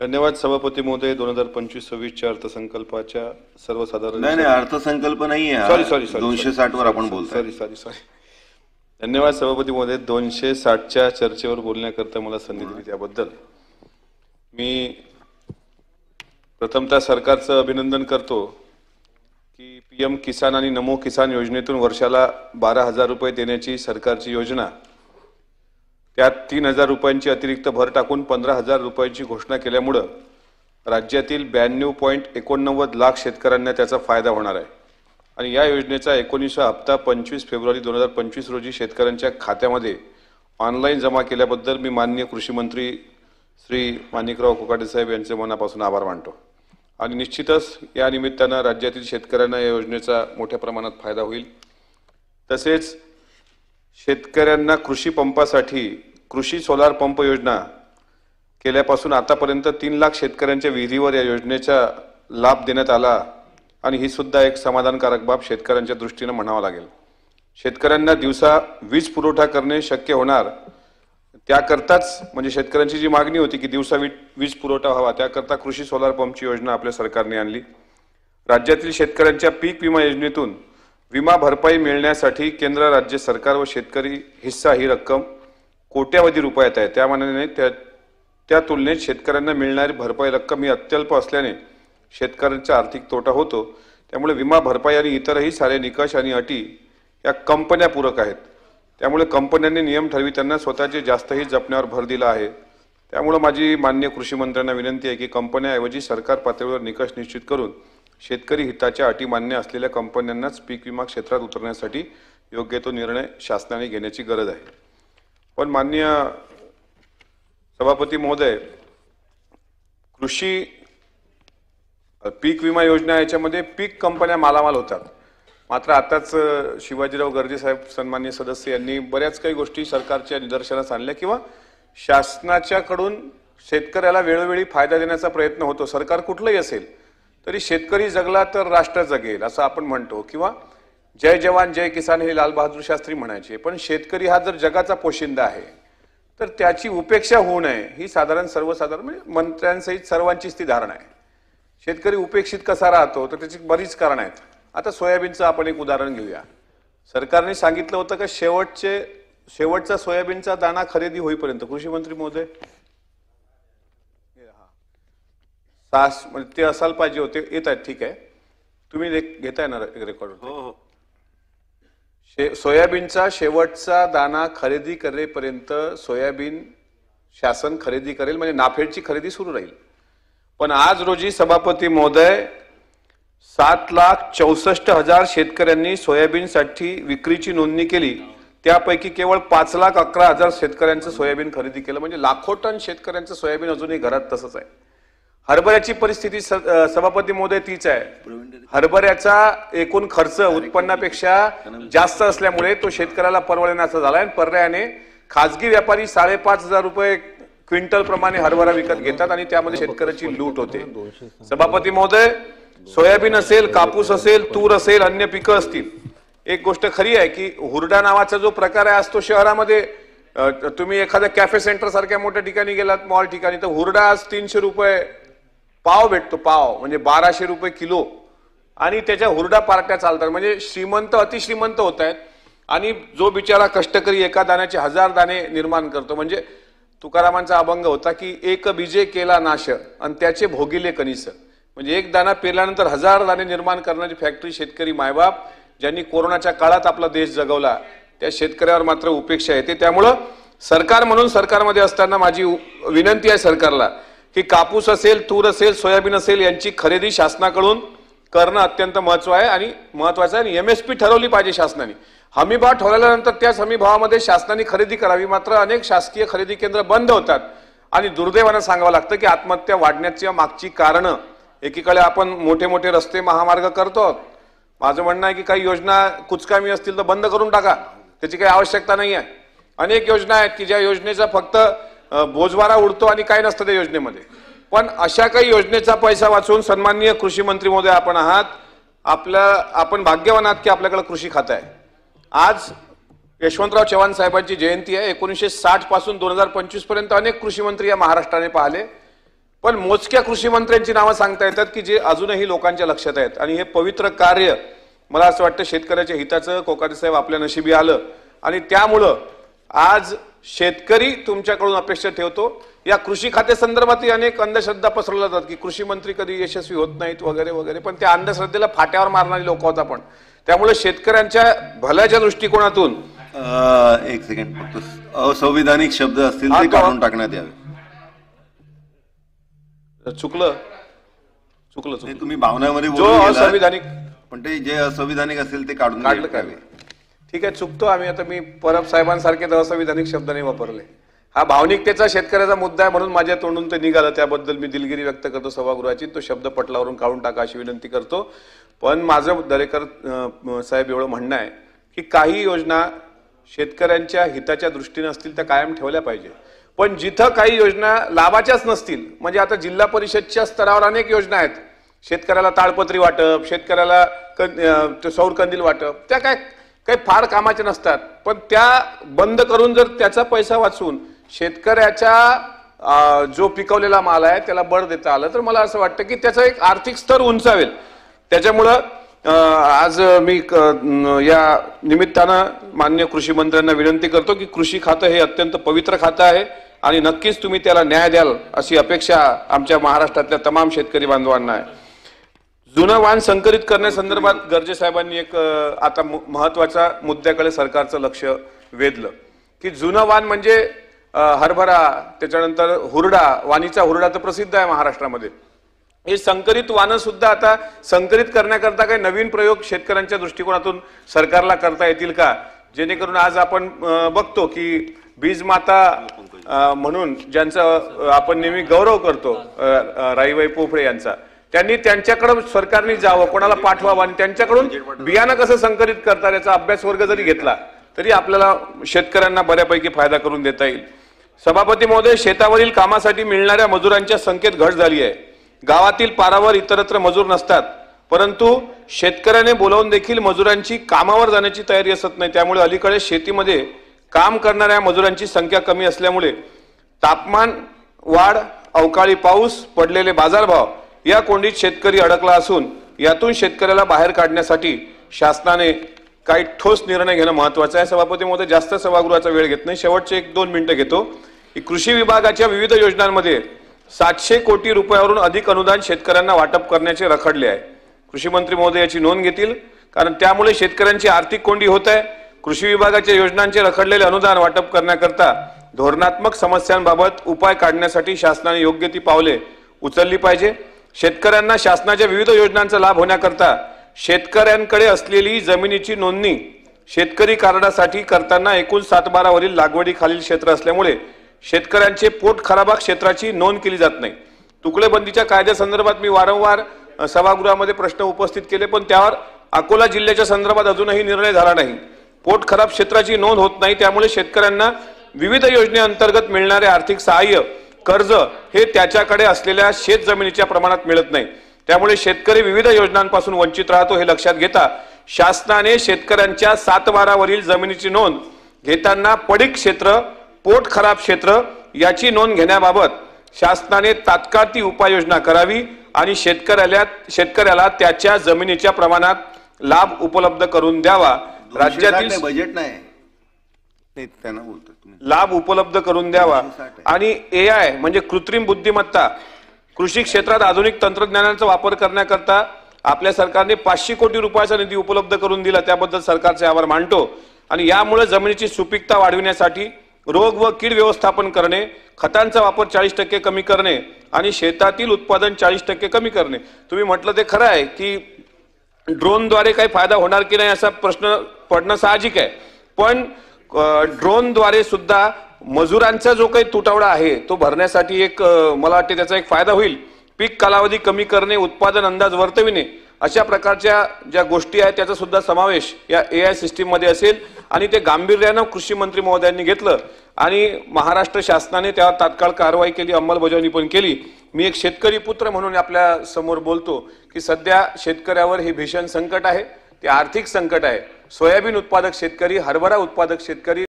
धन्यवाद सभापती महोदय. 2025-26 अर्थसंकल्पाच्या सर्वसाधारण नाही अर्थसंकल्प नाही आहे. सॉरी 260 वर आपण बोलतोय. सॉरी. धन्यवाद सभापती महोदय. 260च्या चर्चेवर बोलण्याकरता मला संधी दिली त्याबद्दल मी प्रथमतः सरकारचं अभिनंदन करतो की PM किसान आणि नमो किसान योजनेतून वर्षाला 12,000 रुपये देण्याची सरकारची योजना, त्यात 3,000 रुपयांची अतिरिक्त भर टाकून 15,000 रुपयांची घोषणा केल्यामुळं राज्यातील 92.89 लाख शेतकऱ्यांना त्याचा फायदा होणार आहे. आणि या योजनेचा 19वा हप्ता 25 फेब्रुवारी 2025 रोजी शेतकऱ्यांच्या खात्यामध्ये ऑनलाईन जमा केल्याबद्दल मी माननीय कृषी मंत्री श्री माणिकराव कोकाटे साहेब यांचे मनापासून आभार मानतो. आणि निश्चितच या निमित्तानं राज्यातील शेतकऱ्यांना या योजनेचा मोठ्या प्रमाणात फायदा होईल. तसेच शेतकऱ्यांना कृषी पंपासाठी कृषी सोलार पंप योजना केल्यापासून आतापर्यंत 3 लाख शेतकऱ्यांच्या विहिरीवर या योजनेचा लाभ देण्यात आला आणि ही सुद्धा एक समाधानकारक बाब शेतकऱ्यांच्या दृष्टीने म्हणावं लागेल. शेतकऱ्यांना दिवसा वीज पुरवठा करणे शक्य होणार त्याकरताच म्हणजे शेतकऱ्यांची जी मागणी होती की दिवसा वीज पुरवठा व्हावा त्याकरता कृषी सोलार पंपची योजना आपल्या सरकारने आणली. राज्यातील शेतकऱ्यांच्या पीक विमा योजनेतून विमा भरपाई मिळण्यासाठी केंद्र राज्य सरकार व शेतकरी हिस्सा ही रक्कम कोट्यावधी रुपयात आहे. त्या मानाने त्या तुलनेत शेतकऱ्यांना मिळणारी भरपाई रक्कम ही अत्यल्प असल्याने शेतकऱ्यांचा आर्थिक तोटा होतो. त्यामुळे विमा भरपाई आणि इतरही सारे निकष आणि अटी या कंपन्या पूरक आहेत. त्यामुळे कंपन्यांनी नियम ठरविताना स्वतःचे जास्तही जपण्यावर भर दिला आहे. त्यामुळे माझी माननीय कृषी मंत्र्यांना विनंती आहे की कंपन्याऐवजी सरकार पातळीवर निकष निश्चित करून शेतकरी हिताच्या अटी मान्य असलेल्या कंपन्यांनाच पीक विमा क्षेत्रात उतरण्यासाठी योग्य तो निर्णय शासनाने घेण्याची गरज आहे. पण माननीय सभापती महोदय, कृषी पीक विमा योजना याच्यामध्ये पीक कंपन्या मालामाल होतात. मात्र आताच शिवाजीराव गर्जे साहेब सन्माननीय सदस्य यांनी बऱ्याच काही गोष्टी सरकारच्या निदर्शनास आणल्या किंवा शासनाच्याकडून शेतकऱ्याला वेळोवेळी फायदा देण्याचा प्रयत्न होतो. सरकार कुठलंही असेल तरी शेतकरी जगला तर राष्ट्र जगेल असं आपण म्हणतो किंवा जय जवान जय किसान हे लाल बहादूर शास्त्री म्हणायचे. पण शेतकरी हा जर जगाचा पोशिंदा आहे तर त्याची उपेक्षा होऊ नये ही सर्वसाधारण म्हणजे मंत्र्यांसहित सर्वांचीच ती धारणा आहे. शेतकरी उपेक्षित कसा राहतो तर त्याची बरीच कारणं आहेत. आता सोयाबीनचं आपण एक उदाहरण घेऊया. सरकारने सांगितलं होतं का शेवटचा सोयाबीनचा दाणा खरेदी होईपर्यंत कृषी मंत्री महोदय ते असायला पाहिजे होते. येत आहेत ठीक आहे, तुम्ही घेताय ना रेकॉर्ड. हो. सोयाबीनचा शेवटचा दाणा खरेदी करेपर्यंत सोयाबीन शासन खरेदी करेल म्हणजे नाफेडची खरेदी सुरू राहील. पण आज रोजी सभापती महोदय 7,64,000 शेतकऱ्यांनी सोयाबीनसाठी विक्रीची नोंदणी केली. त्यापैकी केवळ 5,11,000 शेतकऱ्यांचं सोयाबीन खरेदी केलं. म्हणजे लाखो टन शेतकऱ्यांचं सोयाबीन अजूनही घरात तसंच आहे. हरभऱ्याची परिस्थिती सभापती महोदय तीच आहे. हरभऱ्याचा एकूण खर्च उत्पन्नापेक्षा जास्त असल्यामुळे तो शेतकऱ्याला परवडण्याचा झाला आणि पर्यायाने खासगी व्यापारी 5,500 रुपये क्विंटल प्रमाणे हरभरा विकत घेतात आणि त्यामध्ये शेतकऱ्याची लूट होते. सभापती महोदय, सोयाबीन असेल, कापूस असेल, तूर असेल, अन्य पिकं असतील, एक गोष्ट खरी आहे की हुरडा नावाचा जो प्रकार आहे असतो शहरामध्ये तुम्ही एखाद्या कॅफे सेंटर सारख्या मोठ्या ठिकाणी गेलात मॉल ठिकाणी तर हुरडा आज 300 रुपये पाव भेटतो. पाव म्हणजे 1200 रुपये किलो आणि त्याच्या हुरडा पार्ट्या चालतात. म्हणजे श्रीमंत अतिश्रीमंत होत आहेत आणि जो बिचारा कष्टकरी एका दाण्याचे 1000 दाणे निर्माण करतो. म्हणजे तुकारामांचा अभंग होता की एक बीजे केला नाश आणि त्याचे भोगिले कनिस. म्हणजे एक दाणा पेरल्यानंतर 1000 दाणे निर्माण करणारी फॅक्टरी शेतकरी मायबाप ज्यांनी कोरोनाच्या काळात आपला देश जगवला त्या शेतकऱ्यावर मात्र उपेक्षा येते. त्यामुळं सरकार म्हणून सरकारमध्ये असताना माझी विनंती आहे सरकारला की कापूस असेल, तूर असेल, सोयाबीन असेल यांची खरेदी शासनाकडून करणं अत्यंत महत्वाचं आहे आणि MSP ठरवली पाहिजे शासनाने. हमीभाव ठरवल्यानंतर त्याच हमीभावामध्ये शासनाने खरेदी करावी. मात्र अनेक शासकीय खरेदी केंद्र बंद होतात आणि दुर्दैवानं सांगावं लागतं की आत्महत्या वाढण्याची मागची कारणं एकीकडे आपण मोठे मोठे रस्ते महामार्ग करतो. माझं म्हणणं आहे की काही योजना कुचकामी असतील तर बंद करून टाका, त्याची काही आवश्यकता नाही आहे. अनेक योजना आहेत की ज्या योजनेचा फक्त बोजवारा उडतो आणि काय नसतं त्या योजनेमध्ये. पण अशा काही योजनेचा पैसा वाचवून सन्माननीय कृषी मंत्री महोदय आपण आहात, आपण भाग्यवान आहात की आपल्याकडे कृषी खातं आहे. आज यशवंतराव चव्हाण साहेबांची जयंती आहे. 1960 पासून 2025 पर्यंत अनेक कृषी मंत्री या महाराष्ट्राने पाहिले. पण मोजक्या कृषी मंत्र्यांची नावं सांगता येतात की जे अजूनही लोकांच्या लक्षात आहेत. आणि हे पवित्र कार्य मला असं वाटतं शेतकऱ्याच्या हिताचं कोकाटे साहेब आपल्या नशिबी आलं. आणि त्यामुळं आज शेतकरी तुमच्याकडून अपेक्षा ठेवतो. या कृषी खात्यासंदर्भातही अनेक अंधश्रद्धा पसरवल्या जातात की कृषी मंत्री कधी यशस्वी होत नाहीत वगैरे वगैरे, पण त्या अंधश्रद्धेला फाट्यावर मारणारी लोक होत आपण. त्यामुळे शेतकऱ्यांच्या भल्याच्या दृष्टिकोनातून एक सेकंड, फक्त असंविधानिक शब्द असतील ते काढून टाकण्यात यावे. चुकलं तुम्ही भावनामध्ये जो असंविधानिक, पण ते जे असंविधानिक असेल ते काढून काढलं काय? ठीक आहे, चुकतो आम्ही. आता मी परब साहेबांसारखे तर असंविधानिक शब्द नाही वापरले. हा भावनिकतेचा शेतकऱ्याचा मुद्दा आहे म्हणून माझ्या तोंडून ते निघालं. त्याबद्दल मी दिलगिरी व्यक्त करतो सभागृहाची. तो शब्द पटलावरून काढून टाका अशी विनंती करतो. पण माझं दरेकर साहेब एवढं म्हणणं आहे की काही योजना शेतकऱ्यांच्या हिताच्या दृष्टीने असतील त्या कायम ठेवल्या पाहिजे. पण जिथं काही योजना लाभाच्याच नसतील, म्हणजे आता जिल्हा परिषदच्या स्तरावर अनेक योजना आहेत, शेतकऱ्याला ताडपत्री वाटप, शेतकऱ्याला सौर कंदील वाटप, त्या काही फार कामाच्या नसतात. पण त्या बंद करून जर त्याचा पैसा वाचून शेतकऱ्याच्या जो पिकवलेला माल आहे त्याला बळ देता आलं तर मला असं वाटतं की त्याचा एक आर्थिक स्तर उंचावेल. त्याच्यामुळं आज मी या निमित्तानं माननीय कृषी मंत्र्यांना विनंती करतो की कृषी खातं हे अत्यंत पवित्र खातं आहे आणि नक्कीच तुम्ही त्याला न्याय द्याल अशी अपेक्षा आमच्या महाराष्ट्रातल्या तमाम शेतकरी बांधवांना आहे. जुनं वाण संकलित करण्यासंदर्भात गर्जे साहेबांनी एक आता महत्वाच्या मुद्द्याकडे सरकारचं लक्ष वेधलं की जुनं वाण म्हणजे हरभरा, त्याच्यानंतर हुरडा, वाणीचा हुरडा तर प्रसिद्ध आहे महाराष्ट्रामध्ये. हे संकरित वाणं सुद्धा आता संकलित करण्याकरता काही नवीन प्रयोग शेतकऱ्यांच्या दृष्टिकोनातून सरकारला करता येतील का, जेणेकरून आज आपण बघतो की बीज माता म्हणून ज्यांचा आपण नेहमी गौरव करतो राईबाई पोफळे यांचा, त्यांनी त्यांच्याकडे सरकारने जावं, कोणाला पाठवावं आणि त्यांच्याकडून बियाणं कसं संकलित करतात याचा अभ्यास वर्ग जरी घेतला तरी आपल्याला शेतकऱ्यांना बऱ्यापैकी फायदा करून देता येईल. सभापती महोदय, शेतावरील कामासाठी मिळणाऱ्या मजुरांच्या संख्येत घट झाली आहे. गावातील पारावर इतरत्र मजूर नसतात, परंतु शेतकऱ्याने बोलावून देखील मजुरांची कामावर जाण्याची तयारी असत नाही. त्यामुळे अलीकडे शेतीमध्ये काम करणाऱ्या मजुरांची संख्या कमी असल्यामुळे तापमान वाढ, अवकाळी पाऊस, पडलेले बाजारभाव या कोंडीत शेतकरी अडकला असून यातून शेतकऱ्याला बाहेर काढण्यासाठी शासनाने काही ठोस निर्णय घेणं महत्वाचं आहे. सभापती महोदय, जास्त सभागृहाचा वेळ घेत नाही, शेवटचे 1-2 मिनिटं घेतो. की कृषी विभागाच्या विविध योजनांमध्ये 700 कोटी रुपयावरून अधिक अनुदान शेतकऱ्यांना वाटप करण्याचे रखडले आहे. कृषी मंत्री महोदय याची नोंद घेतील, कारण त्यामुळे शेतकऱ्यांची आर्थिक कोंडी होत आहे. कृषी विभागाच्या योजनांचे रखडलेले अनुदान वाटप करण्याकरता धोरणात्मक समस्यांबाबत उपाय काढण्यासाठी शासनाने योग्य ती पावले उचलली पाहिजे. शेतकऱ्यांना शासनाच्या विविध योजनांचा लाभ होण्याकरता शेतकऱ्यांकडे असलेली जमिनीची नोंदणी शेतकरी कार्डासाठी करताना एकूण 7/12 वरील लागवडीखालील क्षेत्र असल्यामुळे शेतकऱ्यांचे पोट खराबा क्षेत्राची नोंद केली जात नाही. तुकडेबंदीच्या कायद्यासंदर्भात मी वारंवार सभागृहामध्ये प्रश्न उपस्थित केले, पण त्यावर अकोला जिल्ह्याच्या संदर्भात अजूनही निर्णय झाला नाही. पोट खराब क्षेत्राची नोंद होत नाही, त्यामुळे शेतकऱ्यांना विविध योजनेअंतर्गत मिळणारे आर्थिक सहाय्य, कर्ज हे त्याच्याकडे असलेल्या शेत जमिनीच्या प्रमाणात मिळत नाही. त्यामुळे शेतकरी विविध योजनांपासून वंचित राहतो. हे लक्षात घेता शासनाने शेतकऱ्यांच्या 7/12 वरील जमिनीची नोंद घेताना पडीक क्षेत्र, पोट खराब क्षेत्र याची नोंद घेण्याबाबत शासनाने तात्काळ ती उपाययोजना करावी आणि शेतकऱ्याला त्याच्या जमिनीच्या प्रमाणात लाभ उपलब्ध करून द्यावा. राज्यातील बजेट नाही त्यांना बोलतो लाभ उपलब्ध करून द्यावा. आणि AI म्हणजे कृत्रिम बुद्धिमत्ता, कृषी क्षेत्रात आधुनिक तंत्रज्ञानाचा वापर करण्याकरता आपल्या सरकारने 500 कोटी रुपयाचा निधी उपलब्ध करून दिला, त्याबद्दल सरकारचे आभार मानतो. आणि यामुळे जमिनीची सुपीकता वाढविण्यासाठी रोग व कीड व्यवस्थापन करणे, खतांचा वापर 40% कमी करणे आणि शेतातील उत्पादन 40% कमी करणे. तुम्ही म्हटलं ते खरं आहे की ड्रोनद्वारे काही फायदा होणार की नाही असा प्रश्न पडणं साहजिक आहे, पण ड्रोनद्वारे सुद्धा मजुरांचा जो काही तुटवडा आहे तो भरण्यासाठी एक मला वाटते त्याचा एक फायदा होईल. पीक कालावधी कमी करणे, उत्पादन अंदाज वर्तविणे अशा प्रकारच्या ज्या गोष्टी आहेत त्याचा सुद्धा समावेश या AI सिस्टीम मध्ये असेल आणि ते गांभीर्यानं कृषी मंत्री महोदयांनी घेतलं आणि महाराष्ट्र शासनाने त्यावर तात्काळ कारवाई केली, अंमलबजावणी पण केली. मी एक शेतकरी पुत्र म्हणून आपल्या समोर बोलतो की सध्या शेतकऱ्यावर हे भीषण संकट आहे, ते आर्थिक संकट आहे. सोयाबीन उत्पादक शेतकरी, हरभरा उत्पादक शेतकरी